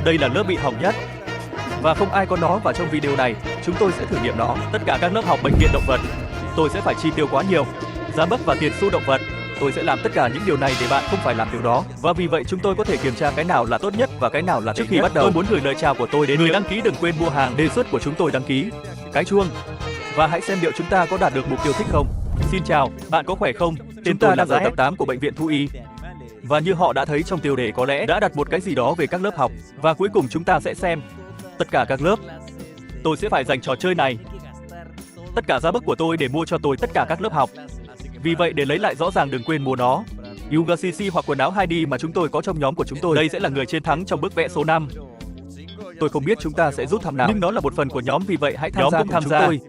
Đây là lớp bị hỏng nhất và không ai có nó, và trong video này chúng tôi sẽ thử nghiệm nó. Tất cả các lớp học bệnh viện động vật, tôi sẽ phải chi tiêu quá nhiều giá bấc và tiền xu động vật. Tôi sẽ làm tất cả những điều này để bạn không phải làm điều đó, và vì vậy chúng tôi có thể kiểm tra cái nào là tốt nhất và cái nào là trước khi bắt đầu. Tôi muốn gửi lời chào của tôi đến người đăng ký. Đừng quên mua hàng đề xuất của chúng tôi, đăng ký cái chuông và hãy xem liệu chúng ta có đạt được mục tiêu thích không. Xin chào, bạn có khỏe không? Chúng ta đang ở tập 8 của bệnh viện thú y. Và như họ đã thấy trong tiêu đề, có lẽ đã đặt một cái gì đó về các lớp học. Và cuối cùng chúng ta sẽ xem tất cả các lớp. Tôi sẽ phải dành trò chơi này tất cả giá bấc của tôi để mua cho tôi tất cả các lớp học. Vì vậy để lấy lại rõ ràng, đừng quên mua nó. Yoga CC hoặc quần áo 2D mà chúng tôi có trong nhóm của chúng tôi. Đây sẽ là người chiến thắng trong bức vẽ số 5. Tôi không biết chúng ta sẽ rút thăm nào, nhưng nó là một phần của nhóm, vì vậy hãy tham gia cùng chúng tôi.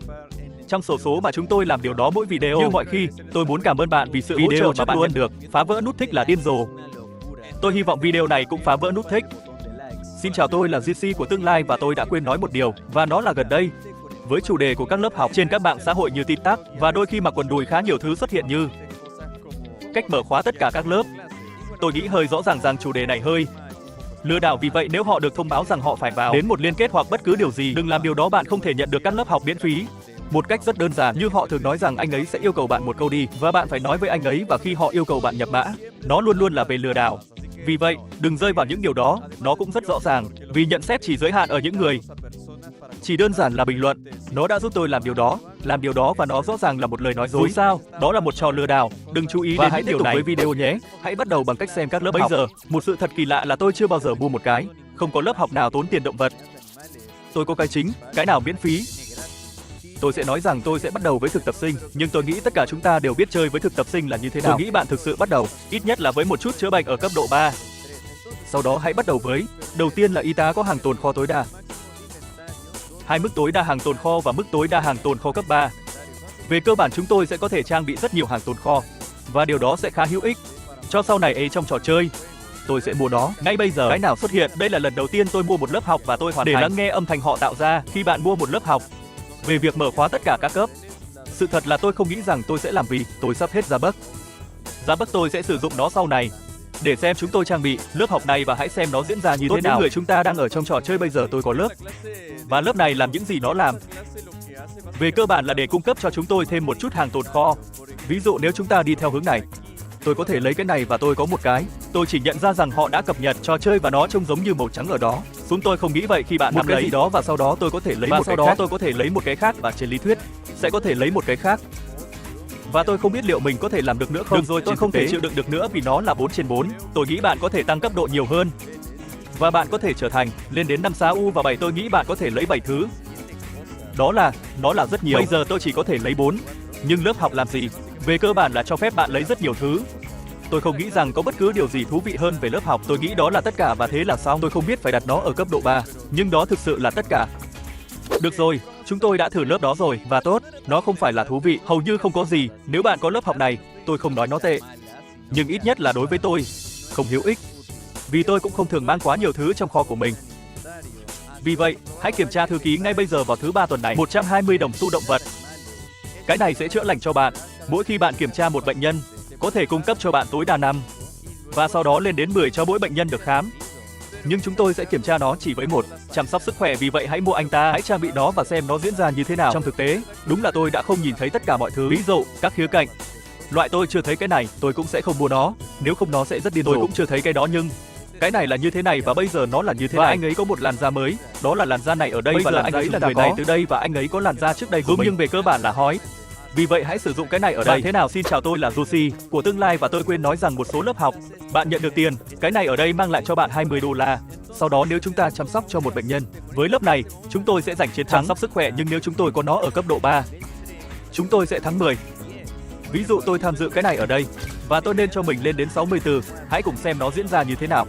Trong sổ số mà chúng tôi làm điều đó mỗi video. Như mọi khi, tôi muốn cảm ơn bạn vì sự hỗ trợ mà bạn nhận được. Phá vỡ nút thích là điên rồ. Tôi hy vọng video này cũng phá vỡ nút thích. Xin chào, tôi là GC của tương lai và tôi đã quên nói một điều, và nó là gần đây. Với chủ đề của các lớp học trên các mạng xã hội như TikTok và đôi khi mặc quần đùi, khá nhiều thứ xuất hiện như cách mở khóa tất cả các lớp. Tôi nghĩ hơi rõ ràng rằng chủ đề này hơi lừa đảo, vì vậy nếu họ được thông báo rằng họ phải vào đến một liên kết hoặc bất cứ điều gì, đừng làm điều đó. Bạn không thể nhận được các lớp học miễn phí một cách rất đơn giản, như họ thường nói rằng anh ấy sẽ yêu cầu bạn một câu đi và bạn phải nói với anh ấy, và khi họ yêu cầu bạn nhập mã, nó luôn luôn là về lừa đảo. Vì vậy, đừng rơi vào những điều đó. Nó cũng rất rõ ràng, vì nhận xét chỉ giới hạn ở những người chỉ đơn giản là bình luận. Nó đã giúp tôi làm điều đó và nó rõ ràng là một lời nói dối. Sao? Đó là một trò lừa đảo. Đừng chú ý đến hãy tiếp tục với video nhé. Hãy bắt đầu bằng cách xem các lớp học. Bây giờ, một sự thật kỳ lạ là tôi chưa bao giờ mua một cái. Không có lớp học nào tốn tiền động vật. Tôi có cái chính, cái nào miễn phí. Tôi sẽ nói rằng tôi sẽ bắt đầu với thực tập sinh, nhưng tôi nghĩ tất cả chúng ta đều biết chơi với thực tập sinh là như thế nào. Tôi nghĩ bạn thực sự bắt đầu, ít nhất là với một chút chữa bệnh ở cấp độ 3. Sau đó hãy bắt đầu với, đầu tiên là y tá có hàng tồn kho tối đa. Hai mức tối đa hàng tồn kho và mức tối đa hàng tồn kho cấp 3. Về cơ bản chúng tôi sẽ có thể trang bị rất nhiều hàng tồn kho, và điều đó sẽ khá hữu ích cho sau này trong trò chơi. Tôi sẽ mua nó ngay bây giờ. Cái nào xuất hiện? Đây là lần đầu tiên tôi mua một lớp học và tôi hoàn thành để lắng nghe âm thanh họ tạo ra khi bạn mua một lớp học về việc mở khóa tất cả các cấp. Sự thật là tôi không nghĩ rằng tôi sẽ làm, vì tôi sắp hết giá bấc. Giá bấc tôi sẽ sử dụng nó sau này để xem chúng tôi trang bị lớp học này, và hãy xem nó diễn ra như thế nào. Những người chúng ta đang ở trong trò chơi bây giờ, tôi có lớp, và lớp này làm những gì nó làm. Về cơ bản là để cung cấp cho chúng tôi thêm một chút hàng tồn kho. Ví dụ nếu chúng ta đi theo hướng này, tôi có thể lấy cái này và tôi có một cái. Tôi chỉ nhận ra rằng họ đã cập nhật trò chơi và nó trông giống như màu trắng ở đó. Tôi không nghĩ vậy khi bạn nắm cái gì đó, và sau đó tôi có thể lấy một cái khác, và trên lý thuyết sẽ có thể lấy một cái khác. Và tôi không biết liệu mình có thể làm được nữa không. Được rồi, tôi không thể chịu đựng được nữa vì nó là 4/4. Tôi nghĩ bạn có thể tăng cấp độ nhiều hơn. Và bạn có thể trở thành lên đến 5 sao và 7. Tôi nghĩ bạn có thể lấy 7 thứ. Nó là rất nhiều. Bây giờ tôi chỉ có thể lấy 4. Nhưng lớp học làm gì? Về cơ bản là cho phép bạn lấy rất nhiều thứ. Tôi không nghĩ rằng có bất cứ điều gì thú vị hơn về lớp học. Tôi nghĩ đó là tất cả và thế là xong. Tôi không biết phải đặt nó ở cấp độ 3, nhưng đó thực sự là tất cả. Được rồi, chúng tôi đã thử lớp đó rồi và tốt, nó không phải là thú vị, hầu như không có gì. Nếu bạn có lớp học này, tôi không nói nó tệ, nhưng ít nhất là đối với tôi, không hữu ích. Vì tôi cũng không thường mang quá nhiều thứ trong kho của mình. Vì vậy, hãy kiểm tra thư ký ngay bây giờ vào thứ 3 tuần này. 120 đồng xu động vật. Cái này sẽ chữa lành cho bạn. Mỗi khi bạn kiểm tra một bệnh nhân, có thể cung cấp cho bạn tối đa 5, và sau đó lên đến 10 cho mỗi bệnh nhân được khám. Nhưng chúng tôi sẽ kiểm tra nó chỉ với 1, chăm sóc sức khỏe, vì vậy hãy mua anh ta, hãy trang bị nó và xem nó diễn ra như thế nào. Trong thực tế, đúng là tôi đã không nhìn thấy tất cả mọi thứ. Ví dụ, các khía cạnh. Loại tôi chưa thấy cái này, tôi cũng sẽ không mua nó, nếu không nó sẽ rất điên rồ. Tôi cũng chưa thấy cái đó, nhưng cái này là như thế này và bây giờ nó là như thế này. Anh ấy có một làn da mới, đó là làn da này ở đây, bây và là anh ấy là người này từ đây và anh ấy có làn da trước đây của mình. Nhưng về cơ bản là hói. Vì vậy hãy sử dụng cái này ở đây. Thế nào? Xin chào, tôi là Josie của tương lai và tôi quên nói rằng một số lớp học bạn nhận được tiền. Cái này ở đây mang lại cho bạn 20 đô la. Sau đó nếu chúng ta chăm sóc cho một bệnh nhân, với lớp này chúng tôi sẽ giành chiến thắng. Chăm sóc sức khỏe, nhưng nếu chúng tôi có nó ở cấp độ 3, chúng tôi sẽ thắng 10. Ví dụ tôi tham dự cái này ở đây và tôi nên cho mình lên đến 64. Hãy cùng xem nó diễn ra như thế nào.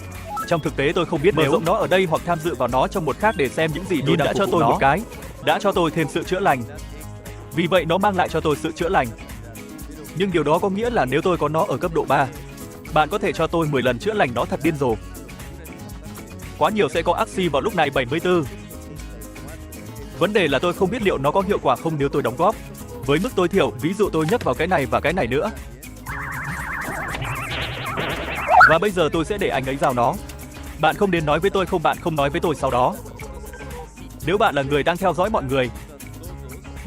Trong thực tế tôi không biết nếu nó ở đây hoặc tham dự vào nó trong một khác để xem những gì tôi đã cho tôi một cái, đã cho tôi thêm sự chữa lành. Vì vậy nó mang lại cho tôi sự chữa lành. Nhưng điều đó có nghĩa là nếu tôi có nó ở cấp độ 3, bạn có thể cho tôi 10 lần chữa lành nó thật điên rồ. Quá nhiều sẽ có axi vào lúc này 74. Vấn đề là tôi không biết liệu nó có hiệu quả không nếu tôi đóng góp với mức tối thiểu. Ví dụ tôi nhấp vào cái này và cái này nữa. Và bây giờ tôi sẽ để anh ấy giao nó. Bạn không đến nói với tôi không, bạn không nói với tôi sau đó. Nếu bạn là người đang theo dõi mọi người,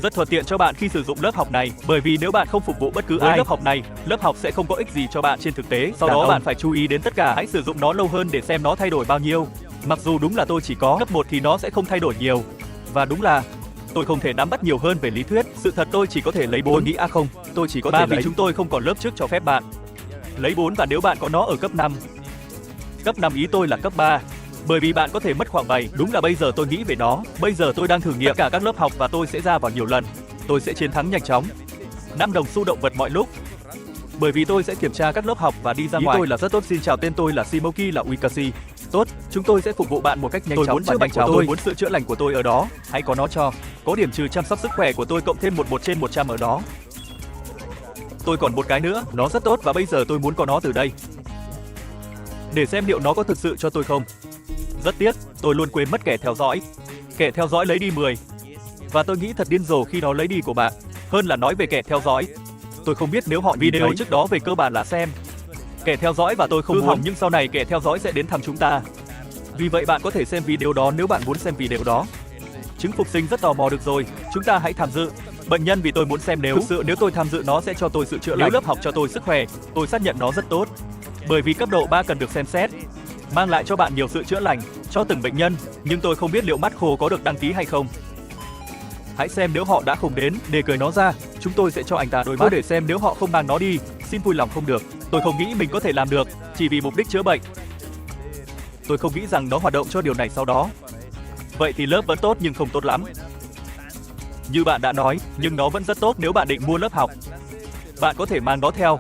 rất thuận tiện cho bạn khi sử dụng lớp học này, bởi vì nếu bạn không phục vụ bất cứ ai lớp học này, lớp học sẽ không có ích gì cho bạn trên thực tế. Sau đó bạn phải chú ý đến tất cả, hãy sử dụng nó lâu hơn để xem nó thay đổi bao nhiêu. Mặc dù đúng là tôi chỉ có cấp 1 thì nó sẽ không thay đổi nhiều. Và đúng là tôi không thể nắm bắt nhiều hơn về lý thuyết. Sự thật tôi chỉ có thể lấy 4. Tôi nghĩ không, tôi chỉ có thể lấy, vì chúng tôi không còn lớp trước cho phép bạn lấy 4, và nếu bạn có nó ở cấp 5. Cấp 5 ý tôi là cấp 3. Bởi vì bạn có thể mất khoảng 7. Đúng là bây giờ tôi nghĩ về nó. Bây giờ tôi đang thử nghiệm tất cả các lớp học và tôi sẽ ra vào nhiều lần. Tôi sẽ chiến thắng nhanh chóng. 5 đồng xu động vật mọi lúc. Bởi vì tôi sẽ kiểm tra các lớp học và đi ra ngoài. Tôi là rất tốt. Xin chào, tên tôi là Simoki là Wikashi. Tốt, chúng tôi sẽ phục vụ bạn một cách nhanh chóng và nhanh chóng. Tôi muốn sự chữa lành của tôi ở đó. Hãy có nó cho. Có điểm trừ chăm sóc sức khỏe của tôi cộng thêm 1/100 ở đó. Tôi còn một cái nữa, nó rất tốt và bây giờ tôi muốn có nó từ đây. Để xem liệu nó có thực sự cho tôi không. Rất tiếc, tôi luôn quên mất kẻ theo dõi. Kẻ theo dõi lấy đi 10. Và tôi nghĩ thật điên rồ khi nó lấy đi của bạn, hơn là nói về kẻ theo dõi. Tôi không biết nếu họ video trước đó về cơ bản là xem kẻ theo dõi và tôi không muốn hỏng, nhưng sau này kẻ theo dõi sẽ đến thăm chúng ta. Vì vậy bạn có thể xem video đó nếu bạn muốn xem video đó. Trứng phục sinh rất tò mò, được rồi, chúng ta hãy tham dự. Bệnh nhân, vì tôi muốn xem nếu thực sự nếu tôi tham dự nó sẽ cho tôi sự chữa lành. Nếu lớp học cho tôi sức khỏe, tôi xác nhận nó rất tốt. Bởi vì cấp độ 3 cần được xem xét, mang lại cho bạn nhiều sự chữa lành cho từng bệnh nhân, nhưng tôi không biết liệu mắt khô có được đăng ký hay không. Hãy xem nếu họ đã không đến, để cởi nó ra, chúng tôi sẽ cho anh ta đôi mắt để xem nếu họ không mang nó đi. Xin vui lòng không được, tôi không nghĩ mình có thể làm được, chỉ vì mục đích chữa bệnh. Tôi không nghĩ rằng nó hoạt động cho điều này sau đó. Vậy thì lớp vẫn tốt nhưng không tốt lắm. Như bạn đã nói, nhưng nó vẫn rất tốt nếu bạn định mua lớp học. Bạn có thể mang nó theo,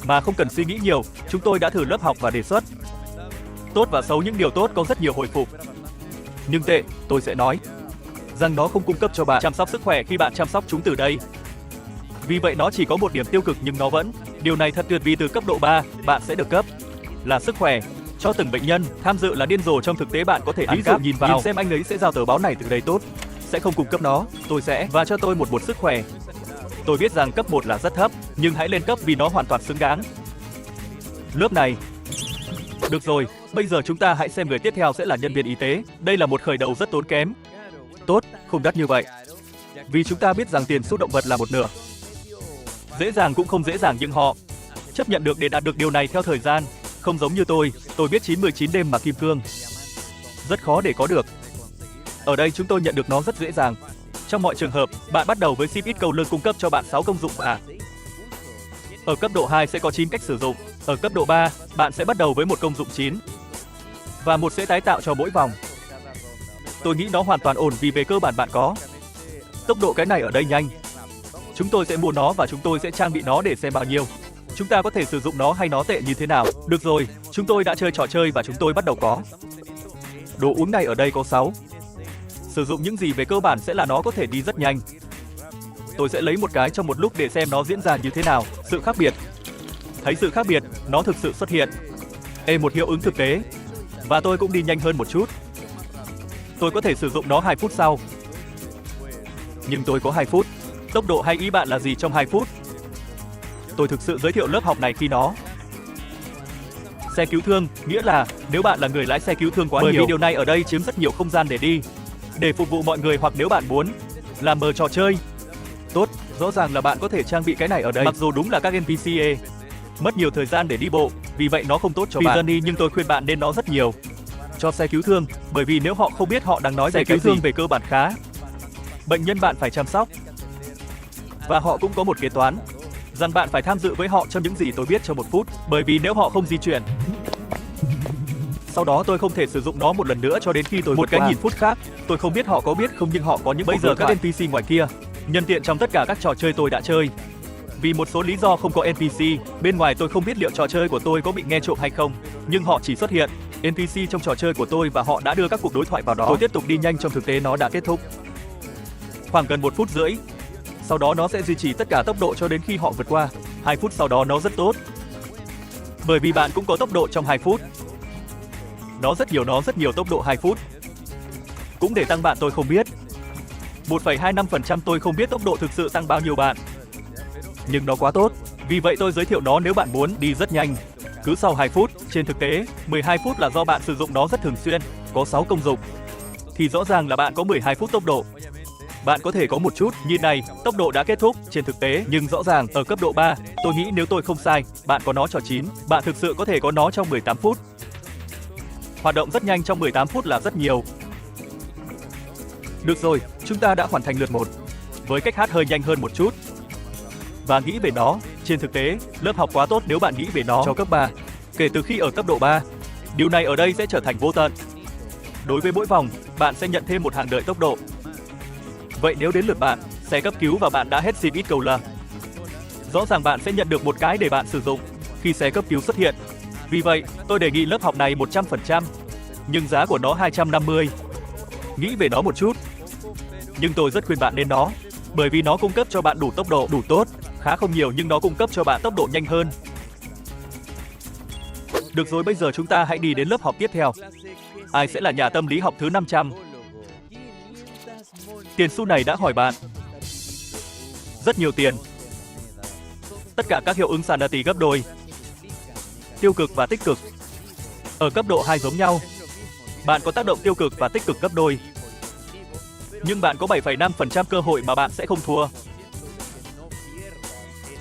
mà không cần suy nghĩ nhiều. Chúng tôi đã thử lớp học và đề xuất. Tốt và xấu, những điều tốt có rất nhiều hồi phục. Nhưng tệ, tôi sẽ nói rằng nó không cung cấp cho bạn chăm sóc sức khỏe khi bạn chăm sóc chúng từ đây. Vì vậy nó chỉ có một điểm tiêu cực nhưng nó vẫn. Điều này thật tuyệt, vì từ cấp độ 3, bạn sẽ được cấp là sức khỏe cho từng bệnh nhân. Tham dự là điên rồ trong thực tế, bạn có thể ví dụ nhìn vào, nhìn xem anh ấy sẽ giao tờ báo này từ đây tốt. Sẽ không cung cấp nó, tôi sẽ và cho tôi một sức khỏe. Tôi biết rằng cấp 1 là rất thấp, nhưng hãy lên cấp vì nó hoàn toàn xứng đáng. Lớp này. Được rồi, bây giờ chúng ta hãy xem người tiếp theo sẽ là nhân viên y tế. Đây là một khởi đầu rất tốn kém. Tốt, không đắt như vậy. Vì chúng ta biết rằng tiền xu động vật là một nửa. Dễ dàng cũng không dễ dàng, nhưng họ chấp nhận được để đạt được điều này theo thời gian. Không giống như tôi biết 9/19 đêm mà kim cương rất khó để có được. Ở đây chúng tôi nhận được nó rất dễ dàng. Trong mọi trường hợp, bạn bắt đầu với ship ít cầu lương cung cấp cho bạn 6 công dụng Ở cấp độ 2 sẽ có 9 cách sử dụng. Ở cấp độ 3, bạn sẽ bắt đầu với một công dụng 9 và một sẽ tái tạo cho mỗi vòng. Tôi nghĩ nó hoàn toàn ổn vì về cơ bản bạn có tốc độ cái này ở đây nhanh. Chúng tôi sẽ mua nó và chúng tôi sẽ trang bị nó để xem bao nhiêu chúng ta có thể sử dụng nó hay nó tệ như thế nào. Được rồi, chúng tôi đã chơi trò chơi và chúng tôi bắt đầu có. Đồ uống này ở đây có 6. Sử dụng những gì về cơ bản sẽ là nó có thể đi rất nhanh. Tôi sẽ lấy một cái trong một lúc để xem nó diễn ra như thế nào. Sự khác biệt. Thấy sự khác biệt, nó thực sự xuất hiện. Một hiệu ứng thực tế. Và tôi cũng đi nhanh hơn một chút. Tôi có thể sử dụng nó 2 phút sau. Nhưng tôi có 2 phút. Tốc độ hay ý bạn là gì trong 2 phút? Tôi thực sự giới thiệu lớp học này khi nó xe cứu thương, nghĩa là nếu bạn là người lái xe cứu thương quá nhiều, bởi vì điều này ở đây chiếm rất nhiều không gian để đi, để phục vụ mọi người, hoặc nếu bạn muốn làm mờ trò chơi. Tốt, rõ ràng là bạn có thể trang bị cái này ở đây. Mặc dù đúng là các NPC mất nhiều thời gian để đi bộ, vì vậy nó không tốt cho bạn. Nhưng tôi khuyên bạn nên nó rất nhiều cho xe cứu thương, bởi vì nếu họ không biết họ đang nói về cứu thương về cơ bản khá. Bệnh nhân bạn phải chăm sóc. Và họ cũng có một kế toán rằng bạn phải tham dự với họ trong những gì tôi biết trong 1 phút, bởi vì nếu họ không di chuyển, sau đó tôi không thể sử dụng nó một lần nữa cho đến khi tôi một cái nhìn phút khác. Tôi không biết họ có biết không, nhưng họ có những bây giờ các NPC ngoài kia nhân tiện trong tất cả các trò chơi tôi đã chơi. Vì một số lý do không có NPC bên ngoài, tôi không biết liệu trò chơi của tôi có bị nghe trộm hay không, nhưng họ chỉ xuất hiện NPC trong trò chơi của tôi và họ đã đưa các cuộc đối thoại vào đó. Tôi tiếp tục đi nhanh, trong thực tế nó đã kết thúc khoảng gần 1 phút rưỡi. Sau đó nó sẽ duy trì tất cả tốc độ cho đến khi họ vượt qua. 2 phút sau đó nó rất tốt. Bởi vì bạn cũng có tốc độ trong 2 phút. Nó rất nhiều tốc độ 2 phút. Cũng để tăng bạn tôi không biết. 1,25% tôi không biết tốc độ thực sự tăng bao nhiêu bạn. Nhưng nó quá tốt. Vì vậy tôi giới thiệu nó nếu bạn muốn đi rất nhanh. cứ sau 2 phút. Trên thực tế, 12 phút là do bạn sử dụng nó rất thường xuyên, có 6 công dụng. Thì rõ ràng là bạn có 12 phút tốc độ. Bạn có thể có một chút, như này, tốc độ đã kết thúc trên thực tế, nhưng rõ ràng ở cấp độ 3, tôi nghĩ nếu tôi không sai, bạn có nó cho 9, bạn thực sự có thể có nó trong 18 phút. Hoạt động rất nhanh trong 18 phút là rất nhiều. Được rồi, chúng ta đã hoàn thành lượt 1. Với cách hát hơi nhanh hơn một chút. Và nghĩ về nó, trên thực tế, lớp học quá tốt nếu bạn nghĩ về nó cho cấp 3. Kể từ khi ở cấp độ 3, điều này ở đây sẽ trở thành vô tận. Đối với mỗi vòng, bạn sẽ nhận thêm một hạn đợi tốc độ. Vậy nếu đến lượt bạn, xe cấp cứu và bạn đã hết xin ít cầu là, rõ ràng bạn sẽ nhận được một cái để bạn sử dụng khi xe cấp cứu xuất hiện. Vì vậy, tôi đề nghị lớp học này 100%, nhưng giá của nó 250. Nghĩ về nó một chút. Nhưng tôi rất khuyên bạn nên nó, bởi vì nó cung cấp cho bạn đủ tốc độ, đủ tốt, khá không nhiều nhưng nó cung cấp cho bạn tốc độ nhanh hơn. Được rồi, bây giờ chúng ta hãy đi đến lớp học tiếp theo. Ai sẽ là nhà tâm lý học thứ 500? Tiền xu này đã hỏi bạn. Rất nhiều tiền. Tất cả các hiệu ứng sanity gấp đôi. Tiêu cực và tích cực. Ở cấp độ 2 giống nhau. Bạn có tác động tiêu cực và tích cực gấp đôi. Nhưng bạn có 7,5% cơ hội mà bạn sẽ không thua.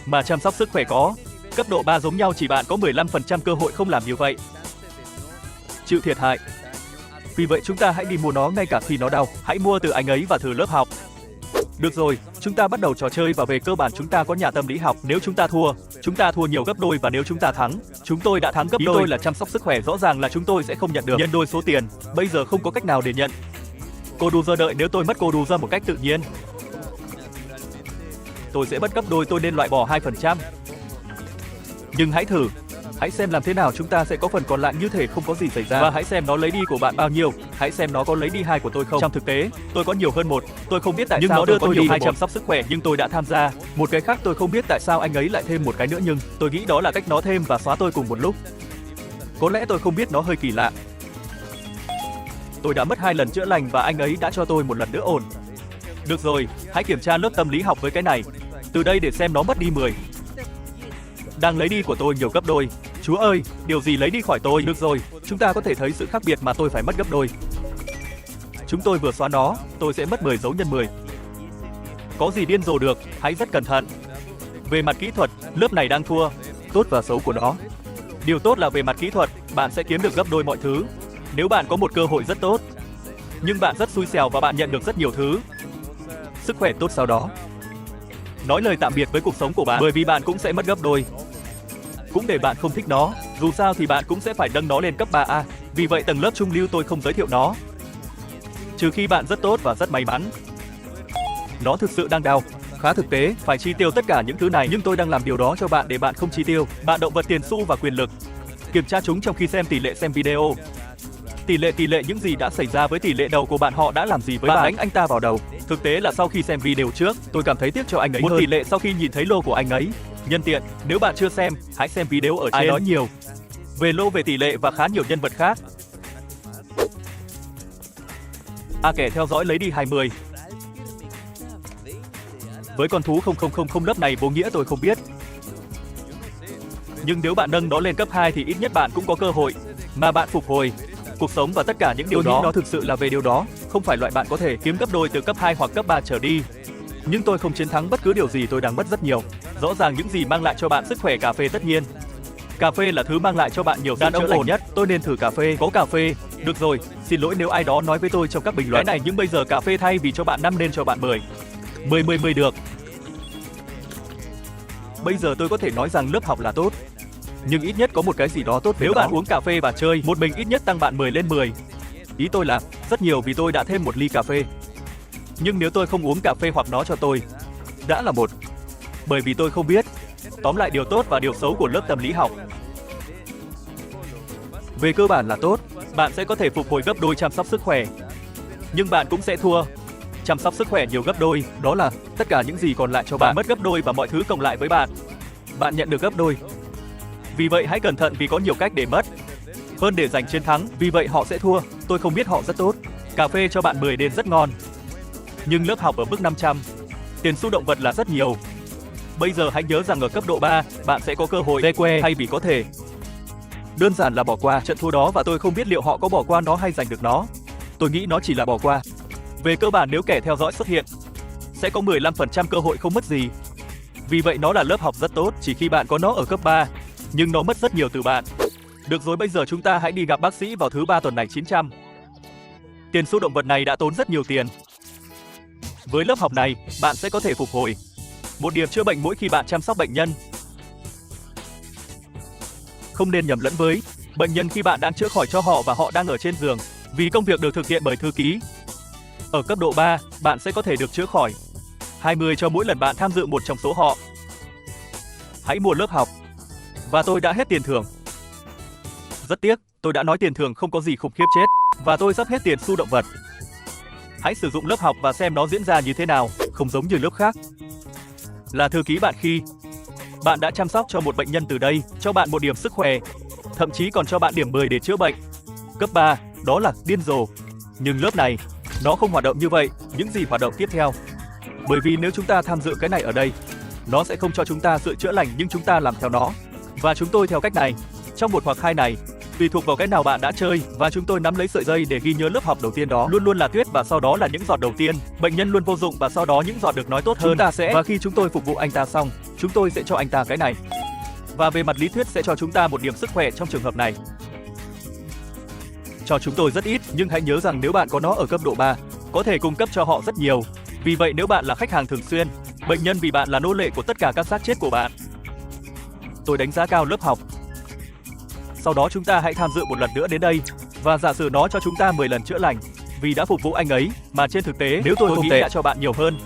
Mà chăm sóc sức khỏe có. Cấp độ 3 giống nhau, chỉ bạn có 15% cơ hội không làm như vậy. Chịu thiệt hại. Vì vậy chúng ta hãy đi mua nó ngay cả khi nó đau. Hãy mua từ anh ấy và thử lớp học. Được rồi, chúng ta bắt đầu trò chơi và về cơ bản chúng ta có nhà tâm lý học. Nếu chúng ta thua nhiều gấp đôi và nếu chúng ta thắng, chúng tôi đã thắng gấp đôi. Ý tôi là chăm sóc sức khỏe, rõ ràng là chúng tôi sẽ không nhận được nhân đôi số tiền. Bây giờ không có cách nào để nhận. Cô đu đợi nếu tôi mất cô đu một cách tự nhiên. Tôi sẽ mất gấp đôi, tôi nên loại bỏ 2%. Nhưng hãy thử. Hãy xem làm thế nào chúng ta sẽ có phần còn lại như thể không có gì xảy ra. Và hãy xem nó lấy đi của bạn bao nhiêu. Hãy xem nó có lấy đi 2 của tôi không. Trong thực tế, tôi có nhiều hơn 1. Tôi không biết tại sao nó đưa tôi đi 2 chăm sóc sức khỏe nhưng tôi đã tham gia. Một cái khác tôi không biết tại sao anh ấy lại thêm một cái nữa nhưng tôi nghĩ đó là cách nó thêm và xóa tôi cùng một lúc. Có lẽ tôi không biết, nó hơi kỳ lạ. Tôi đã mất 2 lần chữa lành và anh ấy đã cho tôi một lần nữa ổn. Được rồi, hãy kiểm tra lớp tâm lý học với cái này. Từ đây để xem nó mất đi 10. Đang lấy đi của tôi nhiều gấp đôi. Chúa ơi, điều gì lấy đi khỏi tôi? Được rồi, chúng ta có thể thấy sự khác biệt mà tôi phải mất gấp đôi. Chúng tôi vừa xóa nó, tôi sẽ mất 10 dấu nhân 10. Có gì điên rồ được, hãy rất cẩn thận. Về mặt kỹ thuật, lớp này đang thua. Tốt và xấu của nó. Điều tốt là về mặt kỹ thuật, bạn sẽ kiếm được gấp đôi mọi thứ. Nếu bạn có một cơ hội rất tốt, nhưng bạn rất xui xẻo và bạn nhận được rất nhiều thứ. Sức khỏe tốt sau đó. Nói lời tạm biệt với cuộc sống của bạn, bởi vì bạn cũng sẽ mất gấp đôi. Cũng để bạn không thích nó, dù sao thì bạn cũng sẽ phải nâng nó lên cấp 3A. Vì vậy tầng lớp trung lưu tôi không giới thiệu nó. Trừ khi bạn rất tốt và rất may mắn. Nó thực sự đang đau. Khá thực tế, phải chi tiêu tất cả những thứ này nhưng tôi đang làm điều đó cho bạn để bạn không chi tiêu. Bạn động vật tiền xu và quyền lực. Kiểm tra chúng trong khi xem tỷ lệ xem video. Tỷ lệ những gì đã xảy ra với tỷ lệ đầu của bạn, họ đã làm gì với bạn đánh anh ta vào đầu. Thực tế là sau khi xem video trước, tôi cảm thấy tiếc cho anh ấy hơn. Một tỷ lệ sau khi nhìn thấy lô của anh ấy. Nhân tiện, nếu bạn chưa xem, hãy xem video ở trên. Ai nói nhiều về lô, về tỷ lệ và khá nhiều nhân vật khác. Kẻ theo dõi lấy đi 20. Với con thú 0000 lớp này vô nghĩa tôi không biết. Nhưng nếu bạn nâng nó lên cấp 2 thì ít nhất bạn cũng có cơ hội mà bạn phục hồi cuộc sống và tất cả những điều đó. Tôi nghĩ nó thực sự là về điều đó, không phải loại bạn có thể kiếm gấp đôi từ cấp 2 hoặc cấp 3 trở đi. Nhưng tôi không chiến thắng bất cứ điều gì, tôi đang mất rất nhiều. Rõ ràng những gì mang lại cho bạn sức khỏe, cà phê tất nhiên. Cà phê là thứ mang lại cho bạn nhiều sự chữa lành nhất. Tôi nên thử cà phê, có cà phê. Được rồi, xin lỗi nếu ai đó nói với tôi trong các bình luận cái này nhưng bây giờ cà phê thay vì cho bạn 5 nên cho bạn 10. 10 được. Bây giờ tôi có thể nói rằng lớp học là tốt. Nhưng ít nhất có một cái gì đó tốt. Nếu bạn uống cà phê và chơi, một bình ít nhất tăng bạn 10 lên 10. Ý tôi là rất nhiều vì tôi đã thêm một ly cà phê. Nhưng nếu tôi không uống cà phê hoặc nó cho tôi, đã là 1. Bởi vì tôi không biết. Tóm lại điều tốt và điều xấu của lớp tâm lý học. Về cơ bản là tốt, bạn sẽ có thể phục hồi gấp đôi chăm sóc sức khỏe. Nhưng bạn cũng sẽ thua chăm sóc sức khỏe nhiều gấp đôi, đó là tất cả những gì còn lại cho bạn mất gấp đôi và mọi thứ cộng lại với bạn. Bạn nhận được gấp đôi. Vì vậy hãy cẩn thận vì có nhiều cách để mất hơn để giành chiến thắng, vì vậy họ sẽ thua. Tôi không biết họ rất tốt. Cà phê cho bạn 10 nên rất ngon. Nhưng lớp học ở mức 500. Tiền xu động vật là rất nhiều. Bây giờ hãy nhớ rằng ở cấp độ 3, bạn sẽ có cơ hội về quê thay vì có thể Đơn giản là bỏ qua trận thua đó và tôi không biết liệu họ có bỏ qua nó hay giành được nó. Tôi nghĩ nó chỉ là bỏ qua. Về cơ bản nếu kẻ theo dõi xuất hiện, sẽ có 15% cơ hội không mất gì. Vì vậy nó là lớp học rất tốt chỉ khi bạn có nó ở cấp 3, nhưng nó mất rất nhiều từ bạn. Được rồi, bây giờ chúng ta hãy đi gặp bác sĩ vào thứ 3 tuần này 900. Tiền xu động vật này đã tốn rất nhiều tiền. Với lớp học này, bạn sẽ có thể phục hồi một điểm chữa bệnh mỗi khi bạn chăm sóc bệnh nhân. Không nên nhầm lẫn với bệnh nhân khi bạn đang chữa khỏi cho họ và họ đang ở trên giường, vì công việc được thực hiện bởi thư ký. Ở cấp độ 3, bạn sẽ có thể được chữa khỏi 20 cho mỗi lần bạn tham dự một trong số họ. Hãy mua lớp học. Và tôi đã hết tiền thưởng. Rất tiếc, tôi đã nói tiền thưởng không có gì khủng khiếp chết, và tôi sắp hết tiền xu động vật. Hãy sử dụng lớp học và xem nó diễn ra như thế nào, không giống như lớp khác. Là thư ký bạn khi bạn đã chăm sóc cho một bệnh nhân từ đây, cho bạn một điểm sức khỏe, thậm chí còn cho bạn điểm 10 để chữa bệnh. Cấp 3, đó là điên rồ. Nhưng lớp này, nó không hoạt động như vậy, những gì hoạt động tiếp theo. Bởi vì nếu chúng ta tham dự cái này ở đây, nó sẽ không cho chúng ta sự chữa lành nhưng chúng ta làm theo nó. Và chúng tôi theo cách này, trong một hoặc hai này, tùy thuộc vào cái nào bạn đã chơi, và chúng tôi nắm lấy sợi dây để ghi nhớ lớp học đầu tiên đó luôn luôn là tuyết và sau đó là những giọt đầu tiên. Bệnh nhân luôn vô dụng và sau đó những giọt được nói tốt hơn. Chúng ta sẽ, và khi chúng tôi phục vụ anh ta xong, chúng tôi sẽ cho anh ta cái này. Và về mặt lý thuyết sẽ cho chúng ta một điểm sức khỏe trong trường hợp này. Cho chúng tôi rất ít, nhưng hãy nhớ rằng nếu bạn có nó ở cấp độ 3, có thể cung cấp cho họ rất nhiều. Vì vậy nếu bạn là khách hàng thường xuyên, bệnh nhân vì bạn là nô lệ của tất cả các xác chết của bạn. Tôi đánh giá cao lớp học. Sau đó chúng ta hãy tham dự một lần nữa đến đây, và giả sử nó cho chúng ta 10 lần chữa lành, vì đã phục vụ anh ấy, mà trên thực tế nếu tôi nghĩ đã cho bạn nhiều hơn.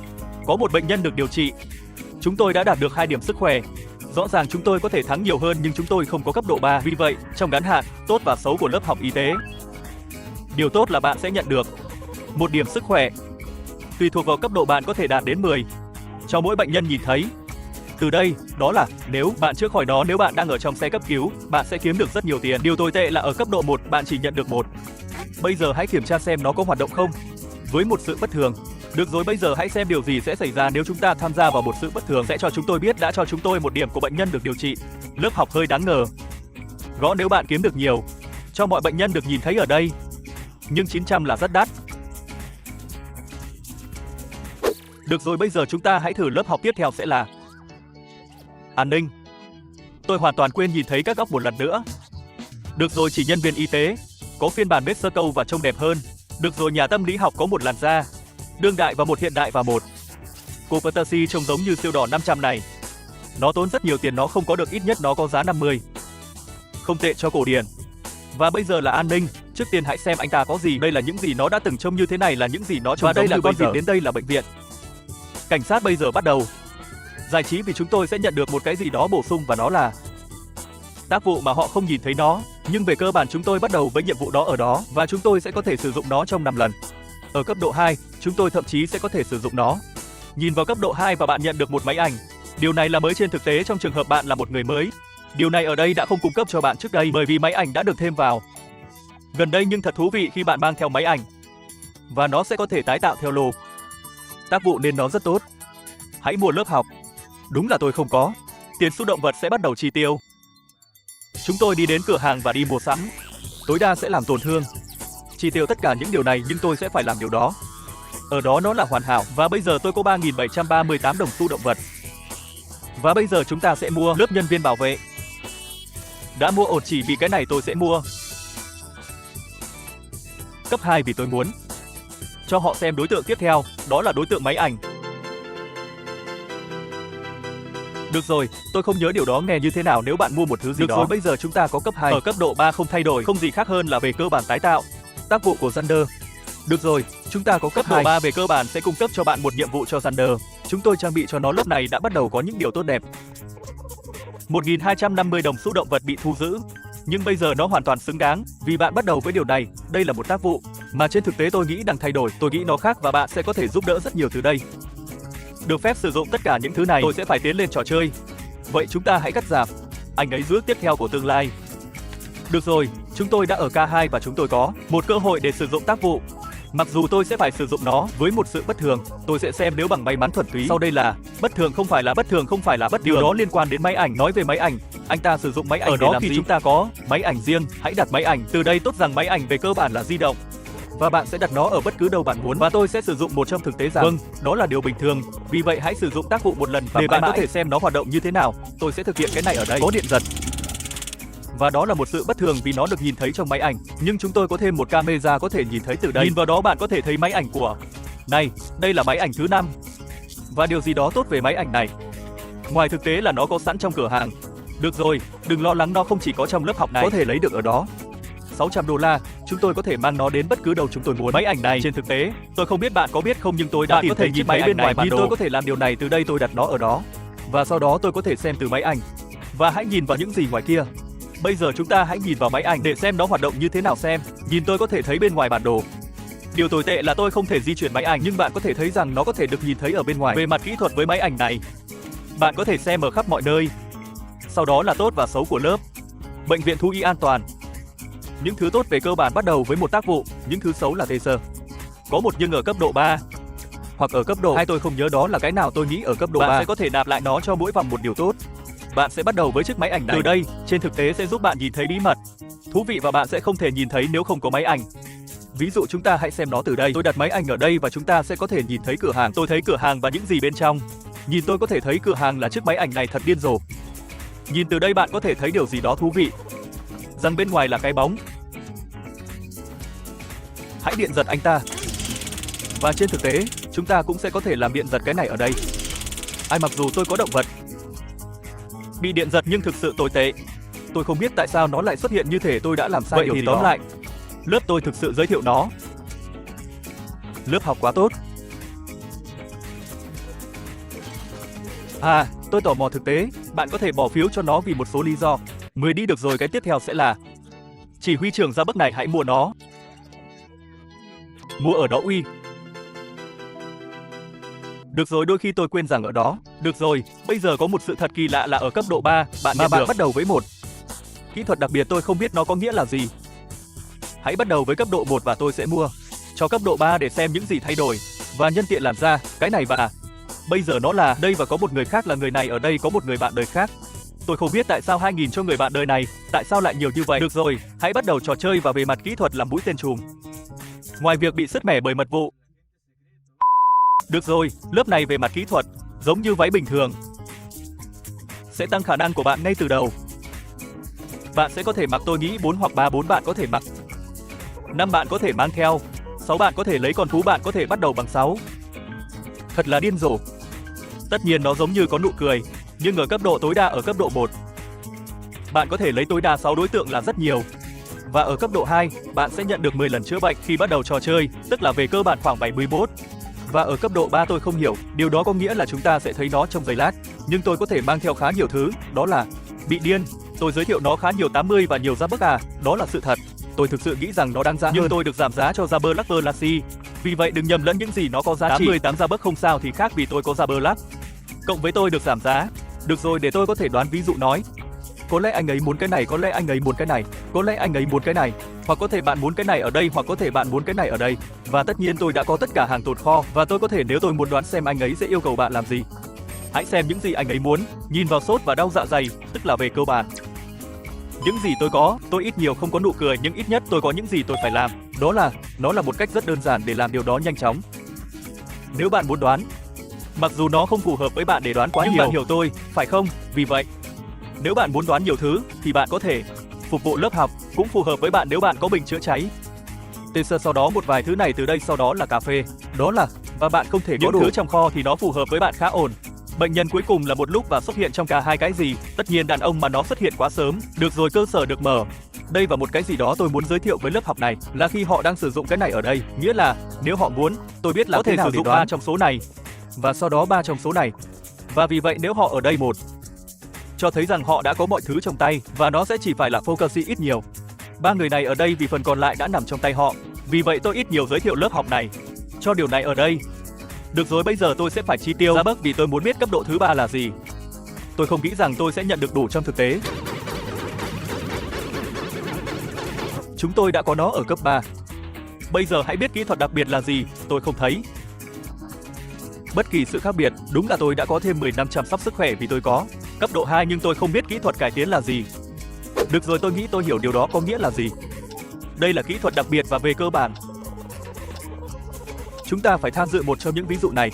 Có một bệnh nhân được điều trị, chúng tôi đã đạt được 2 điểm sức khỏe. Rõ ràng chúng tôi có thể thắng nhiều hơn nhưng chúng tôi không có cấp độ 3, vì vậy trong ngắn hạn, tốt và xấu của lớp học y tế. Điều tốt là bạn sẽ nhận được một điểm sức khỏe. Tùy thuộc vào cấp độ bạn có thể đạt đến 10 cho mỗi bệnh nhân nhìn thấy. Từ đây, đó là nếu bạn chữa khỏi nó, nếu bạn đang ở trong xe cấp cứu, bạn sẽ kiếm được rất nhiều tiền. Điều tồi tệ là ở cấp độ 1 bạn chỉ nhận được 1. Bây giờ hãy kiểm tra xem nó có hoạt động không với một sự bất thường. Được rồi, bây giờ hãy xem điều gì sẽ xảy ra nếu chúng ta tham gia vào một sự bất thường. Sẽ cho chúng tôi biết đã cho chúng tôi một điểm của bệnh nhân được điều trị. Lớp học hơi đáng ngờ. Gõ nếu bạn kiếm được nhiều, cho mọi bệnh nhân được nhìn thấy ở đây. Nhưng 900 là rất đắt. Được rồi, bây giờ chúng ta hãy thử lớp học tiếp theo sẽ là an ninh. Tôi hoàn toàn quên nhìn thấy các góc một lần nữa. Được rồi, chỉ nhân viên y tế, có phiên bản bết sơ câu và trông đẹp hơn. Được rồi, nhà tâm lý học có một làn da, đương đại và một hiện đại và một. Cô Percy trông giống như siêu đỏ 500 này. Nó tốn rất nhiều tiền, nó không có được, ít nhất nó có giá 50. Không tệ cho cổ điển. Và bây giờ là an ninh. Trước tiên hãy xem anh ta có gì. Đây là những gì nó đã từng trông như thế này là những gì nó trông. Và đây là con vịt, đến đây là bệnh viện. Cảnh sát bây giờ bắt đầu giải trí vì chúng tôi sẽ nhận được một cái gì đó bổ sung và nó là tác vụ mà họ không nhìn thấy nó. Nhưng về cơ bản chúng tôi bắt đầu với nhiệm vụ đó ở đó và chúng tôi sẽ có thể sử dụng nó trong 5 lần. Ở cấp độ 2, chúng tôi thậm chí sẽ có thể sử dụng nó. Nhìn vào cấp độ 2 và bạn nhận được một máy ảnh. Điều này là mới trên thực tế trong trường hợp bạn là một người mới. Điều này ở đây đã không cung cấp cho bạn trước đây bởi vì máy ảnh đã được thêm vào gần đây, nhưng thật thú vị khi bạn mang theo máy ảnh. Và nó sẽ có thể tái tạo theo lô tác vụ nên nó rất tốt. Hãy mua lớp học. Đúng là tôi không có. Tiền xu động vật sẽ bắt đầu chi tiêu. Chúng tôi đi đến cửa hàng và đi mua sẵn. Tối đa sẽ làm tổn thương. Chi tiêu tất cả những điều này nhưng tôi sẽ phải làm điều đó. Ở đó nó là hoàn hảo và bây giờ tôi có 3.738 đồng xu động vật. Và bây giờ chúng ta sẽ mua lớp nhân viên bảo vệ. Đã mua ổn chỉ vì cái này tôi sẽ mua. Cấp 2 vì tôi muốn cho họ xem đối tượng tiếp theo, đó là đối tượng máy ảnh. Được rồi, tôi không nhớ điều đó nghe như thế nào nếu bạn mua một thứ gì đó. Được rồi, bây giờ chúng ta có cấp 2. Ở cấp độ 3 không thay đổi, không gì khác hơn là về cơ bản tái tạo tác vụ của Xander. Được rồi, chúng ta có cấp độ 3 về cơ bản sẽ cung cấp cho bạn một nhiệm vụ cho Xander. Chúng tôi trang bị cho nó lớp này đã bắt đầu có những điều tốt đẹp. 1.250 đồng xu động vật bị thu giữ. Nhưng bây giờ nó hoàn toàn xứng đáng vì bạn bắt đầu với điều này. Đây là một tác vụ mà trên thực tế tôi nghĩ đang thay đổi. Tôi nghĩ nó khác và bạn sẽ có thể giúp đỡ rất nhiều từ đây. Được phép sử dụng tất cả những thứ này, tôi sẽ phải tiến lên trò chơi. Vậy chúng ta hãy cắt giảm. Anh ấy bước tiếp theo của tương lai. Được rồi, chúng tôi đã ở K2 và chúng tôi có một cơ hội để sử dụng tác vụ. Mặc dù tôi sẽ phải sử dụng nó với một sự bất thường, tôi sẽ xem nếu bằng may mắn thuần túy. Sau đây là bất thường không phải là bất thường, không phải là bất thường. Điều đó liên quan đến máy ảnh. Nói về máy ảnh, anh ta sử dụng máy ảnh ở đó khi chúng ta có máy ảnh riêng, hãy đặt máy ảnh. Từ đây tốt rằng máy ảnh về cơ bản là di động và bạn sẽ đặt nó ở bất cứ đâu bạn muốn. Và tôi sẽ sử dụng một trong thực tế rằng vâng, đó là điều bình thường. Vì vậy hãy sử dụng tác vụ một lần và để bạn có thể xem nó hoạt động như thế nào. Tôi sẽ thực hiện cái này ở đây. Có điện giật. Và đó là một sự bất thường vì nó được nhìn thấy trong máy ảnh. Nhưng chúng tôi có thêm một camera có thể nhìn thấy từ đây. Nhìn vào đó bạn có thể thấy máy ảnh của... Này, đây là máy ảnh thứ 5. Và điều gì đó tốt về máy ảnh này, ngoài thực tế là nó có sẵn trong cửa hàng. Được rồi, đừng lo lắng, nó không chỉ có trong lớp học này. Có thể lấy được ở đó. $600, chúng tôi có thể mang nó đến bất cứ đâu chúng tôi muốn. Máy ảnh này trên thực tế, tôi không biết bạn có biết không nhưng tôi đã có thể nhìn máy bên ngoài bản đồ. Tôi có thể làm điều này từ đây, tôi đặt nó ở đó. Và sau đó tôi có thể xem từ máy ảnh. Và hãy nhìn vào những gì ngoài kia. Bây giờ chúng ta hãy nhìn vào máy ảnh để xem nó hoạt động như thế nào xem. Nhìn tôi có thể thấy bên ngoài bản đồ. Điều tồi tệ là tôi không thể di chuyển máy ảnh nhưng bạn có thể thấy rằng nó có thể được nhìn thấy ở bên ngoài. Về mặt kỹ thuật với máy ảnh này, bạn có thể xem ở khắp mọi nơi. Sau đó là tốt và xấu của lớp. Bệnh viện thú y an toàn. Những thứ tốt về cơ bản bắt đầu với một tác vụ, những thứ xấu là teaser. Có một nhưng ở cấp độ 3 hoặc ở cấp độ 2, tôi không nhớ đó là cái nào, tôi nghĩ ở cấp độ 3. Bạn sẽ có thể nạp lại nó cho mỗi vòng một điều tốt. Bạn sẽ bắt đầu với chiếc máy ảnh này. Từ đây, trên thực tế sẽ giúp bạn nhìn thấy bí mật, thú vị và bạn sẽ không thể nhìn thấy nếu không có máy ảnh. Ví dụ chúng ta hãy xem nó từ đây. Tôi đặt máy ảnh ở đây và chúng ta sẽ có thể nhìn thấy cửa hàng. Tôi thấy cửa hàng và những gì bên trong. Nhìn tôi có thể thấy cửa hàng là chiếc máy ảnh này thật điên rồ. Nhìn từ đây bạn có thể thấy điều gì đó thú vị. Rằng bên ngoài là cái bóng. Hãy điện giật anh ta. Và trên thực tế, chúng ta cũng sẽ có thể làm điện giật cái này ở đây. Mặc dù tôi có động vật bị điện giật nhưng thực sự tồi tệ. Tôi không biết tại sao nó lại xuất hiện như thể tôi đã làm sai điều gì đó. Tóm lại, lớp tôi thực sự giới thiệu nó. Lớp học quá tốt. Tôi tò mò thực tế, bạn có thể bỏ phiếu cho nó vì một số lý do. 10 đi được rồi, cái tiếp theo sẽ là chỉ huy trưởng ra bức này, hãy mua nó. Mua ở đó uy. Được rồi, đôi khi tôi quên rằng ở đó. Được rồi, bây giờ có một sự thật kỳ lạ là ở cấp độ 3, bạn bắt đầu với một kỹ thuật đặc biệt, tôi không biết nó có nghĩa là gì. Hãy bắt đầu với cấp độ 1 và tôi sẽ mua cho cấp độ 3 để xem những gì thay đổi. Và nhân tiện làm ra cái này và bây giờ nó là đây và có một người khác là người này ở đây, có một người bạn đời khác. Tôi không biết tại sao 2.000 cho người bạn đời này, tại sao lại nhiều như vậy. Được rồi, hãy bắt đầu trò chơi và về mặt kỹ thuật làm mũi tên trùm. Ngoài việc bị sứt mẻ bởi mật vụ. Được rồi, lớp này về mặt kỹ thuật, giống như váy bình thường. Sẽ tăng khả năng của bạn ngay từ đầu. Bạn sẽ có thể mặc, tôi nghĩ 4 hoặc 4 bạn có thể mặc. 5 bạn có thể mang theo. 6 bạn có thể lấy, con thú bạn có thể bắt đầu bằng 6. Thật là điên rồ. Tất nhiên nó giống như có nụ cười, nhưng ở cấp độ tối đa ở cấp độ 1, bạn có thể lấy tối đa 6 đối tượng là rất nhiều. Và ở cấp độ 2, bạn sẽ nhận được 10 lần chữa bệnh khi bắt đầu trò chơi, tức là về cơ bản khoảng 71. Và ở cấp độ 3 tôi không hiểu, điều đó có nghĩa là chúng ta sẽ thấy nó trong giây lát. Nhưng tôi có thể mang theo khá nhiều thứ, đó là bị điên. Tôi giới thiệu nó khá nhiều 80 và nhiều ra bức đó là sự thật. Tôi thực sự nghĩ rằng nó đáng giá hơn. Nhưng tôi được giảm giá cho Zaber Luck Lassie. Vì vậy đừng nhầm lẫn những gì nó có giá trị. 88 Zaber không sao thì khác vì tôi có Zaber Luck. Cộng với tôi được giảm giá. Được rồi, để tôi có thể đoán, ví dụ nói. Có lẽ anh ấy muốn cái này, có lẽ anh ấy muốn cái này, có lẽ anh ấy muốn cái này. Hoặc có thể bạn muốn cái này ở đây, hoặc có thể bạn muốn cái này ở đây. Và tất nhiên tôi đã có tất cả hàng tồn kho. Và tôi có thể nếu tôi muốn đoán xem anh ấy sẽ yêu cầu bạn làm gì. Hãy xem những gì anh ấy muốn. Nhìn vào sốt và đau dạ dày, tức là về cơ bản. Những gì tôi có, tôi ít nhiều không có nụ cười nhưng ít nhất tôi có những gì tôi phải làm. Đó là, nó là một cách rất đơn giản để làm điều đó nhanh chóng. Nếu bạn muốn đoán, mặc dù nó không phù hợp với bạn để đoán quá nhiều. Bạn hiểu tôi, phải không? Vì vậy, nếu bạn muốn đoán nhiều thứ thì bạn có thể phục vụ lớp học, cũng phù hợp với bạn nếu bạn có bình chữa cháy. Teaser, sau đó một vài thứ này từ đây, sau đó là cà phê. Đó là, và bạn không thể có đủ thứ trong kho thì nó phù hợp với bạn khá ổn. Bệnh nhân cuối cùng là một lúc và xuất hiện trong cả hai cái gì. Tất nhiên đàn ông mà nó xuất hiện quá sớm. Được rồi, cơ sở được mở. Đây và một cái gì đó tôi muốn giới thiệu với lớp học này là khi họ đang sử dụng cái này ở đây. Nghĩa là nếu họ muốn, tôi biết là có thể sử dụng 3 trong số này và sau đó 3 trong số này. Và vì vậy nếu họ ở đây một, cho thấy rằng họ đã có mọi thứ trong tay và nó sẽ chỉ phải là focus ít nhiều. 3 người này ở đây vì phần còn lại đã nằm trong tay họ. Vì vậy tôi ít nhiều giới thiệu lớp học này cho điều này ở đây. Được rồi, bây giờ tôi sẽ phải chi tiêu ra bớt vì tôi muốn biết cấp độ thứ 3 là gì. Tôi không nghĩ rằng tôi sẽ nhận được đủ trong thực tế. Chúng tôi đã có nó ở cấp 3. Bây giờ hãy biết kỹ thuật đặc biệt là gì, tôi không thấy bất kỳ sự khác biệt. Đúng là tôi đã có thêm 10 năm chăm sóc sức khỏe vì tôi có cấp độ 2 nhưng tôi không biết kỹ thuật cải tiến là gì. Được rồi, tôi nghĩ tôi hiểu điều đó có nghĩa là gì. Đây là kỹ thuật đặc biệt và về cơ bản chúng ta phải tham dự một trong những ví dụ này.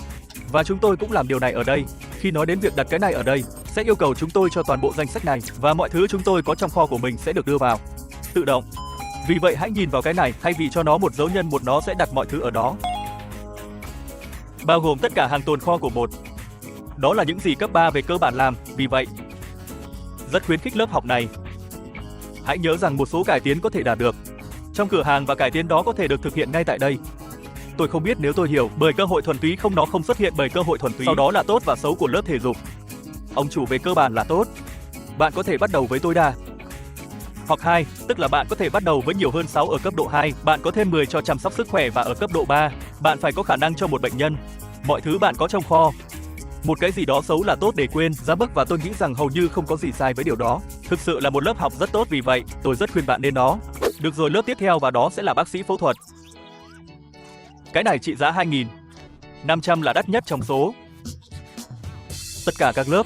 Và chúng tôi cũng làm điều này ở đây. Khi nói đến việc đặt cái này ở đây, sẽ yêu cầu chúng tôi cho toàn bộ danh sách này và mọi thứ chúng tôi có trong kho của mình sẽ được đưa vào tự động. Vì vậy hãy nhìn vào cái này, thay vì cho nó một dấu nhân một nó sẽ đặt mọi thứ ở đó. Bao gồm tất cả hàng tồn kho của một. Đó là những gì cấp 3 về cơ bản làm, vì vậy rất khuyến khích lớp học này. Hãy nhớ rằng một số cải tiến có thể đạt được trong cửa hàng và cải tiến đó có thể được thực hiện ngay tại đây. Tôi không biết nếu tôi hiểu, bởi cơ hội thuần túy không, nó không xuất hiện bởi cơ hội thuần túy. Sau đó là tốt và xấu của lớp thể dục. Ông chủ về cơ bản là tốt. Bạn có thể bắt đầu với tối đa hoặc 2, tức là bạn có thể bắt đầu với nhiều hơn 6 ở cấp độ 2, bạn có thêm 10 cho chăm sóc sức khỏe và ở cấp độ 3, bạn phải có khả năng cho một bệnh nhân mọi thứ bạn có trong kho. Một cái gì đó xấu là tốt để quên, giá bức và tôi nghĩ rằng hầu như không có gì sai với điều đó. Thực sự là một lớp học rất tốt vì vậy, tôi rất khuyên bạn nên nó. Được rồi, lớp tiếp theo và đó sẽ là bác sĩ phẫu thuật. Cái này trị giá 2.500 là đắt nhất trong số tất cả các lớp.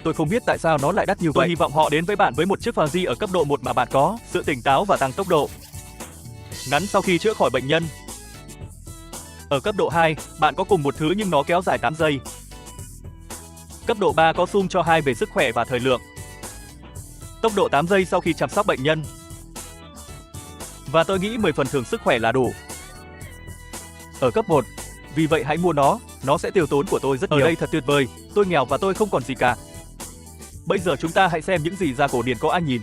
Tôi không biết tại sao nó lại đắt như vậy. Tôi hy vọng họ đến với bạn với một chiếc Phaji ở cấp độ 1 mà bạn có sự tỉnh táo và tăng tốc độ ngắn sau khi chữa khỏi bệnh nhân. Ở cấp độ 2, bạn có cùng một thứ nhưng nó kéo dài 8 giây. Cấp độ 3 có zoom cho 2 về sức khỏe và thời lượng. Tốc độ 8 giây sau khi chăm sóc bệnh nhân. Và tôi nghĩ 10 phần thưởng sức khỏe là đủ. Ở cấp 1, vì vậy hãy mua nó sẽ tiêu tốn của tôi rất nhiều. Ở đây thật tuyệt vời, tôi nghèo và tôi không còn gì cả. Bây giờ chúng ta hãy xem những gì da cổ điển có anh nhìn.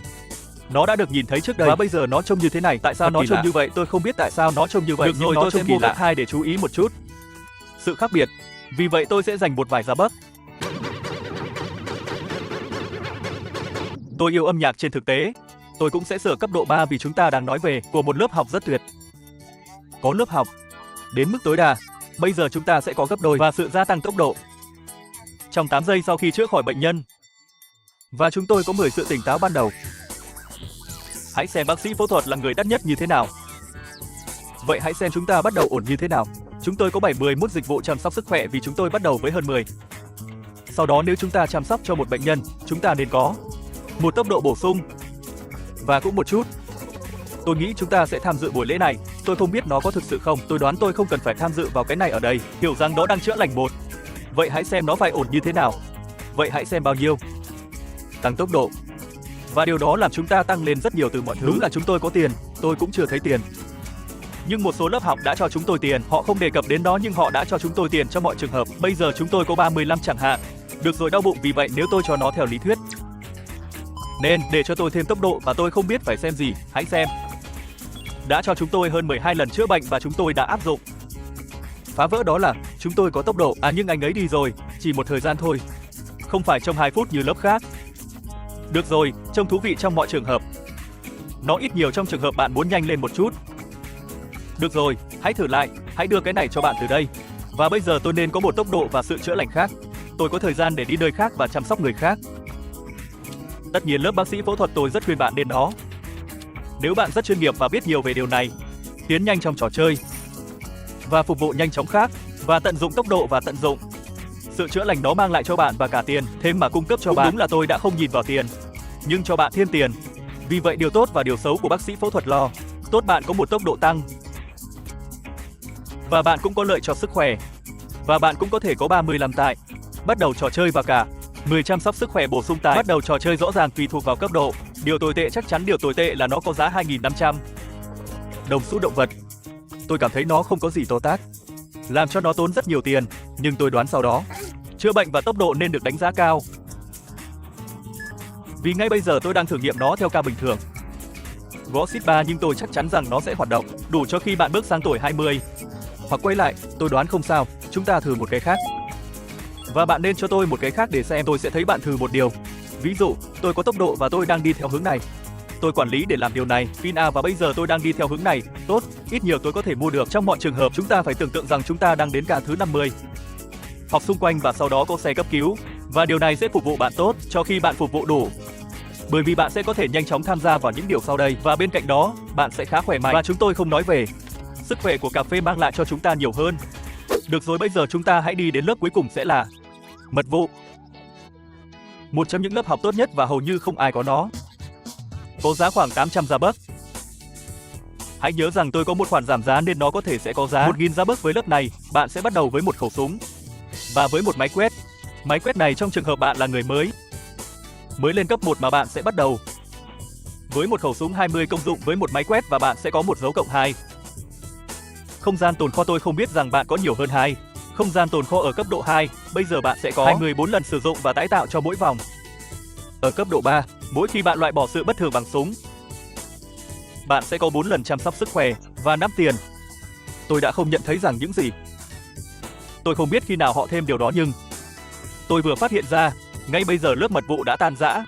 Nó đã được nhìn thấy trước đây và bây giờ nó trông như thế này. Tại sao nó trông như vậy? Tôi không biết tại sao nó trông như vậy. Được rồi, tôi sẽ mua cấp 2 để chú ý một chút sự khác biệt. Vì vậy tôi sẽ dành một vài giá bấc. Tôi yêu âm nhạc trên thực tế. Tôi cũng sẽ sửa cấp độ 3 vì chúng ta đang nói về của một lớp học rất tuyệt. Có lớp học đến mức tối đa. Bây giờ chúng ta sẽ có gấp đôi và sự gia tăng tốc độ trong 8 giây sau khi chữa khỏi bệnh nhân. Và chúng tôi có 10 sự tỉnh táo ban đầu. Hãy xem bác sĩ phẫu thuật là người đắt nhất như thế nào. Vậy hãy xem chúng ta bắt đầu ổn như thế nào. Chúng tôi có 71 dịch vụ chăm sóc sức khỏe vì chúng tôi bắt đầu với hơn 10. Sau đó nếu chúng ta chăm sóc cho một bệnh nhân, chúng ta nên có một tốc độ bổ sung và cũng một chút. Tôi nghĩ chúng ta sẽ tham dự buổi lễ này. Tôi không biết nó có thực sự không. Tôi đoán tôi không cần phải tham dự vào cái này ở đây. Hiểu rằng nó đang chữa lành một. Vậy hãy xem nó phải ổn như thế nào. Vậy hãy xem bao nhiêu. Tăng tốc độ. Và điều đó làm chúng ta tăng lên rất nhiều từ mọi thứ. Đúng là chúng tôi có tiền. Tôi cũng chưa thấy tiền. Nhưng một số lớp học đã cho chúng tôi tiền. Họ không đề cập đến nó nhưng họ đã cho chúng tôi tiền cho mọi trường hợp. Bây giờ chúng tôi có 35 chẳng hạn. Được rồi, đau bụng vì vậy nếu tôi cho nó theo lý thuyết nên để cho tôi thêm tốc độ và tôi không biết phải xem gì. Hãy xem. Đã cho chúng tôi hơn 12 lần chữa bệnh và chúng tôi đã áp dụng. Phá vỡ đó là chúng tôi có tốc độ. Nhưng anh ấy đi rồi, chỉ một thời gian thôi. Không phải trong 2 phút như lớp khác. Được rồi, trông thú vị trong mọi trường hợp. Nó ít nhiều trong trường hợp bạn muốn nhanh lên một chút. Được rồi, hãy thử lại, hãy đưa cái này cho bạn từ đây. Và bây giờ tôi nên có một tốc độ và sự chữa lành khác. Tôi có thời gian để đi nơi khác và chăm sóc người khác. Tất nhiên lớp bác sĩ phẫu thuật tôi rất khuyên bạn nên nó. Nếu bạn rất chuyên nghiệp và biết nhiều về điều này, tiến nhanh trong trò chơi và phục vụ nhanh chóng khác và tận dụng tốc độ và tận dụng sự chữa lành nó mang lại cho bạn và cả tiền thêm mà cung cấp cho bạn. Đúng là tôi đã không nhìn vào tiền, nhưng cho bạn thêm tiền. Vì vậy điều tốt và điều xấu của bác sĩ phẫu thuật lo. Tốt, bạn có một tốc độ tăng và bạn cũng có lợi cho sức khỏe. Và bạn cũng có thể có 35 tại bắt đầu trò chơi và cả 10 chăm sóc sức khỏe bổ sung tại bắt đầu trò chơi. Rõ ràng tùy thuộc vào cấp độ. Điều tồi tệ chắc chắn điều tồi tệ là nó có giá 2.500 đồng xu động vật. Tôi cảm thấy nó không có gì to tát, làm cho nó tốn rất nhiều tiền, nhưng tôi đoán sau đó chữa bệnh và tốc độ nên được đánh giá cao. Vì ngay bây giờ tôi đang thử nghiệm nó theo ca bình thường. Gõ Sit 3 nhưng tôi chắc chắn rằng nó sẽ hoạt động đủ cho khi bạn bước sang tuổi 20 hoặc quay lại. Tôi đoán không sao, chúng ta thử một cái khác. Và bạn nên cho tôi một cái khác để xem. Tôi sẽ thấy bạn thử một điều. Ví dụ, tôi có tốc độ và tôi đang đi theo hướng này. Tôi quản lý để làm điều này, pin A và bây giờ tôi đang đi theo hướng này. Tốt, ít nhiều tôi có thể mua được. Trong mọi trường hợp chúng ta phải tưởng tượng rằng chúng ta đang đến ca thứ 50. Hoặc xung quanh và sau đó có xe cấp cứu. Và điều này sẽ phục vụ bạn tốt cho khi bạn phục vụ đủ. Bởi vì bạn sẽ có thể nhanh chóng tham gia vào những điều sau đây. Và bên cạnh đó, bạn sẽ khá khỏe mạnh. Và chúng tôi không nói về Sức khỏe của cà phê mang lại cho chúng ta nhiều hơn. Được rồi, bây giờ chúng ta hãy đi đến lớp cuối cùng sẽ là mật vụ. Một trong những lớp học tốt nhất và hầu như không ai có nó. Có giá khoảng 800 Robux. Hãy nhớ rằng tôi có một khoản giảm giá nên nó có thể sẽ có giá 1.000 Robux. Với lớp này, bạn sẽ bắt đầu với một khẩu súng và với một máy quét. Máy quét này trong trường hợp bạn là người mới lên cấp 1 mà bạn sẽ bắt đầu với một khẩu súng 20 công dụng với một máy quét và bạn sẽ có một dấu cộng 2. Không gian tồn kho tôi không biết rằng bạn có nhiều hơn 2. Không gian tồn kho ở cấp độ 2, bây giờ bạn sẽ có 24 lần sử dụng và tái tạo cho mỗi vòng. Ở cấp độ 3, mỗi khi bạn loại bỏ sự bất thường bằng súng, bạn sẽ có 4 lần chăm sóc sức khỏe và 5 tiền. Tôi đã không nhận thấy rằng những gì. Tôi không biết khi nào họ thêm điều đó nhưng tôi vừa phát hiện ra, ngay bây giờ lớp mật vụ đã tan rã.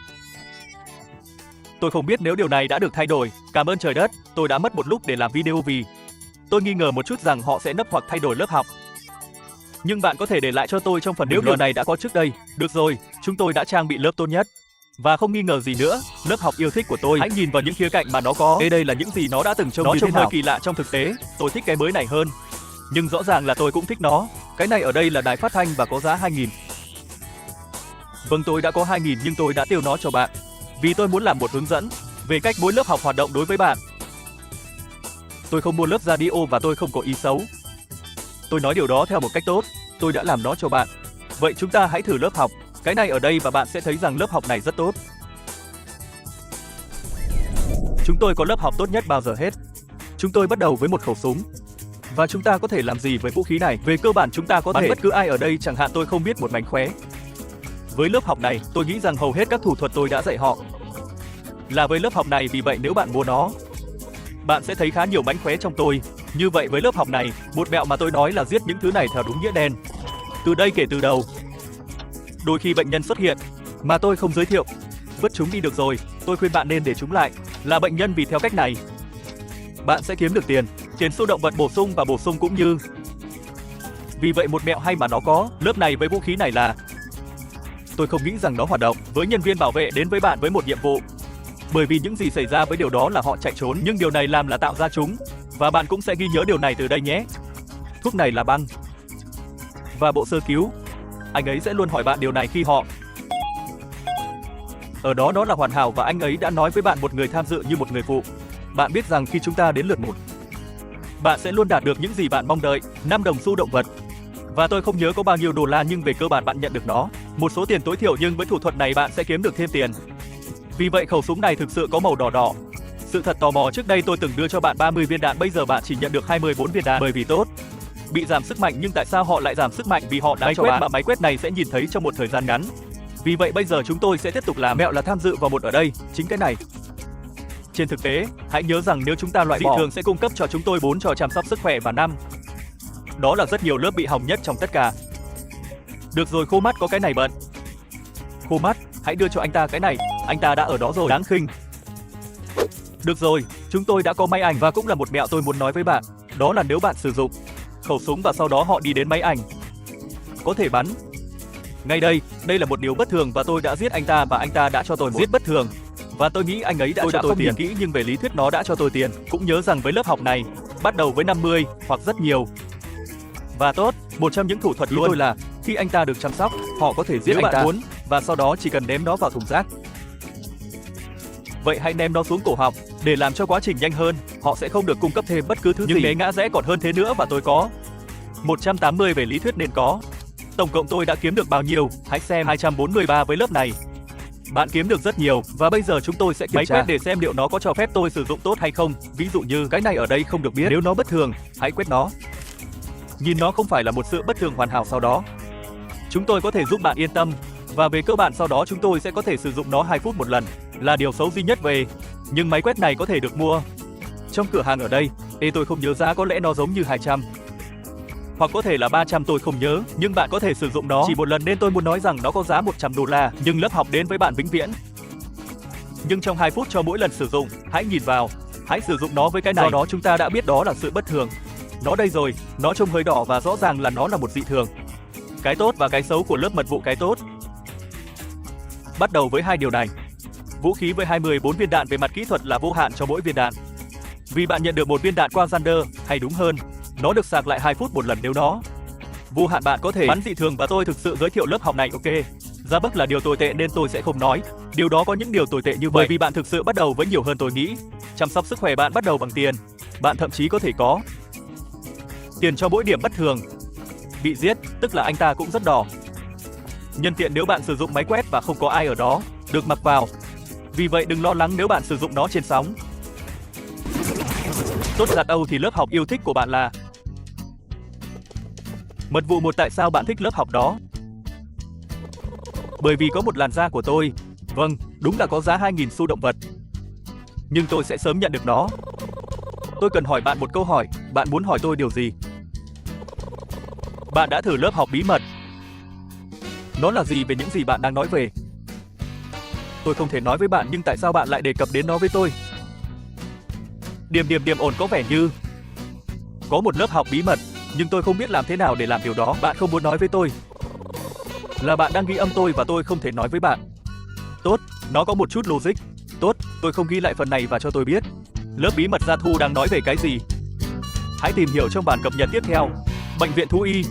Tôi không biết nếu điều này đã được thay đổi. Cảm ơn trời đất, tôi đã mất một lúc để làm video vì tôi nghi ngờ một chút rằng họ sẽ nấp hoặc thay đổi lớp học. Nhưng bạn có thể để lại cho tôi trong phần nếu điều này đã có trước đây. Được rồi, chúng tôi đã trang bị lớp tốt nhất. Và không nghi ngờ gì nữa, lớp học yêu thích của tôi. Hãy nhìn vào những khía cạnh mà nó có. Đây là những gì nó đã từng trông như thế nào. Nó trông hơi kỳ lạ trong thực tế. Tôi thích cái mới này hơn. Nhưng rõ ràng là tôi cũng thích nó. Cái này ở đây là đài phát thanh và có giá 2.000. Vâng, tôi đã có 2.000 nhưng tôi đã tiêu nó cho bạn. Vì tôi muốn làm một hướng dẫn về cách mỗi lớp học hoạt động đối với bạn. Tôi không mua lớp radio và tôi không có ý xấu. Tôi nói điều đó theo một cách tốt. Tôi đã làm nó cho bạn. Vậy chúng ta hãy thử lớp học. Cái này ở đây và bạn sẽ thấy rằng lớp học này rất tốt. Chúng tôi có lớp học tốt nhất bao giờ hết. Chúng tôi bắt đầu với một khẩu súng. Và chúng ta có thể làm gì với vũ khí này? Về cơ bản chúng ta có thể bắn bất cứ ai ở đây, chẳng hạn tôi không biết một mánh khóe. Với lớp học này, tôi nghĩ rằng hầu hết các thủ thuật tôi đã dạy họ là với lớp học này, vì vậy nếu bạn mua nó, bạn sẽ thấy khá nhiều mánh khóe trong tôi. Như vậy với lớp học này, một mẹo mà tôi nói là giết những thứ này theo đúng nghĩa đen. Từ đây kể từ đầu. Đôi khi bệnh nhân xuất hiện mà tôi không giới thiệu, vứt chúng đi được rồi, tôi khuyên bạn nên để chúng lại là bệnh nhân vì theo cách này bạn sẽ kiếm được tiền sưu động vật bổ sung và bổ sung cũng như. Vì vậy một mẹo hay mà nó có lớp này với vũ khí này là tôi không nghĩ rằng nó hoạt động với nhân viên bảo vệ đến với bạn với một nhiệm vụ. Bởi vì những gì xảy ra với điều đó là họ chạy trốn, nhưng điều này làm là tạo ra chúng. Và bạn cũng sẽ ghi nhớ điều này từ đây nhé. Thuốc này là băng. Và bộ sơ cứu. Anh ấy sẽ luôn hỏi bạn điều này khi họ ở đó. Đó là hoàn hảo và anh ấy đã nói với bạn một người tham dự như một người phụ. Bạn biết rằng khi chúng ta đến lượt 1, bạn sẽ luôn đạt được những gì bạn mong đợi. 5 đồng xu động vật. Và tôi không nhớ có bao nhiêu đô la nhưng về cơ bản bạn nhận được nó. Một số tiền tối thiểu nhưng với thủ thuật này bạn sẽ kiếm được thêm tiền. Vì vậy khẩu súng này thực sự có màu đỏ đỏ. Sự thật tò mò, trước đây tôi từng đưa cho bạn 30 viên đạn, bây giờ bạn chỉ nhận được 24 viên đạn bởi vì tốt. Bị giảm sức mạnh, nhưng tại sao họ lại giảm sức mạnh? Vì họ đã cho bạn mà máy quét này sẽ nhìn thấy trong một thời gian ngắn. Vì vậy bây giờ chúng tôi sẽ tiếp tục làm mẹo là tham dự vào một ở đây, chính cái này. Trên thực tế, hãy nhớ rằng nếu chúng ta loại bỏ thường sẽ cung cấp cho chúng tôi 4 cho chăm sóc sức khỏe và 5. Đó là rất nhiều lớp bị hỏng nhất trong tất cả. Được rồi, khô mắt có cái này bận. Khô mắt, hãy đưa cho anh ta cái này, anh ta đã ở đó rồi, đáng khinh. Được rồi, chúng tôi đã có máy ảnh và cũng là một mẹo tôi muốn nói với bạn. Đó là nếu bạn sử dụng khẩu súng và sau đó họ đi đến máy ảnh, có thể bắn. Ngay đây là một điều bất thường và tôi đã giết anh ta và anh ta đã cho tôi một giết bất thường. Và tôi nghĩ anh ấy đã cho tôi tiền kỹ nhưng về lý thuyết nó đã cho tôi tiền. Cũng nhớ rằng với lớp học này, bắt đầu với 50 hoặc rất nhiều. Và tốt, một trong những thủ thuật luôn tôi là khi anh ta được chăm sóc, họ có thể giết anh ta muốn và sau đó chỉ cần ném nó vào thùng rác. Vậy hãy ném nó xuống cổ họng để làm cho quá trình nhanh hơn, họ sẽ không được cung cấp thêm bất cứ thứ gì. Nhưng bé ngã rẽ còn hơn thế nữa và tôi có 180 về lý thuyết nên có. Tổng cộng tôi đã kiếm được bao nhiêu? Hãy xem 243 với lớp này. Bạn kiếm được rất nhiều và bây giờ chúng tôi sẽ kiểm tra máy quét để xem liệu nó có cho phép tôi sử dụng tốt hay không. Ví dụ như cái này ở đây không được biết. Nếu nó bất thường, hãy quét nó. Nhìn nó không phải là một sự bất thường hoàn hảo sau đó. Chúng tôi có thể giúp bạn yên tâm và về cơ bản sau đó chúng tôi sẽ có thể sử dụng nó 2 phút một lần. Là điều xấu duy nhất về. Nhưng máy quét này có thể được mua trong cửa hàng ở đây. Tôi không nhớ giá, có lẽ nó giống như 200. Hoặc có thể là 300, tôi không nhớ, nhưng bạn có thể sử dụng nó chỉ một lần nên tôi muốn nói rằng nó có giá 100 đô la, nhưng lớp học đến với bạn vĩnh viễn. Nhưng trong 2 phút cho mỗi lần sử dụng, hãy nhìn vào, hãy sử dụng nó với cái này. Do đó chúng ta đã biết đó là sự bất thường. Nó đây rồi, nó trông hơi đỏ và rõ ràng là nó là một dị thường. Cái tốt và cái xấu của lớp mật vụ. Cái tốt bắt đầu với 2 điều này. Vũ khí với 24 viên đạn về mặt kỹ thuật là vô hạn cho mỗi viên đạn. Vì bạn nhận được một viên đạn quang Xander, hay đúng hơn, nó được sạc lại 2 phút một lần nếu nó vô hạn. Bạn có thể bắn dị thường và tôi thực sự giới thiệu lớp học này, ok? Giá bấc là điều tồi tệ nên tôi sẽ không nói. Điều đó có những điều tồi tệ như vậy bởi vì bạn thực sự bắt đầu với nhiều hơn tôi nghĩ. Chăm sóc sức khỏe bạn bắt đầu bằng tiền. Bạn thậm chí có thể có tiền cho mỗi điểm bất thường. Bị giết, tức là anh ta cũng rất đỏ. Nhân tiện nếu bạn sử dụng máy quét và không có ai ở đó, được mặc vào. Vì vậy đừng lo lắng nếu bạn sử dụng nó trên sóng. Tốt giặt Âu thì lớp học yêu thích của bạn là Mật vụ 1. Tại sao bạn thích lớp học đó? Bởi vì có một làn da của tôi. Vâng, đúng là có giá 2.000 xu động vật. Nhưng tôi sẽ sớm nhận được nó. Tôi cần hỏi bạn một câu hỏi, bạn muốn hỏi tôi điều gì? Bạn đã thử lớp học bí mật? Nó là gì về những gì bạn đang nói về? Tôi không thể nói với bạn nhưng tại sao bạn lại đề cập đến nó với tôi? Điểm ổn có vẻ như có một lớp học bí mật, nhưng tôi không biết làm thế nào để làm điều đó. Bạn không muốn nói với tôi là bạn đang ghi âm tôi và tôi không thể nói với bạn. Tốt, nó có một chút logic. Tốt, tôi không ghi lại phần này và cho tôi biết lớp bí mật Gia Thu đang nói về cái gì. Hãy tìm hiểu trong bản cập nhật tiếp theo. Bệnh viện Thú Y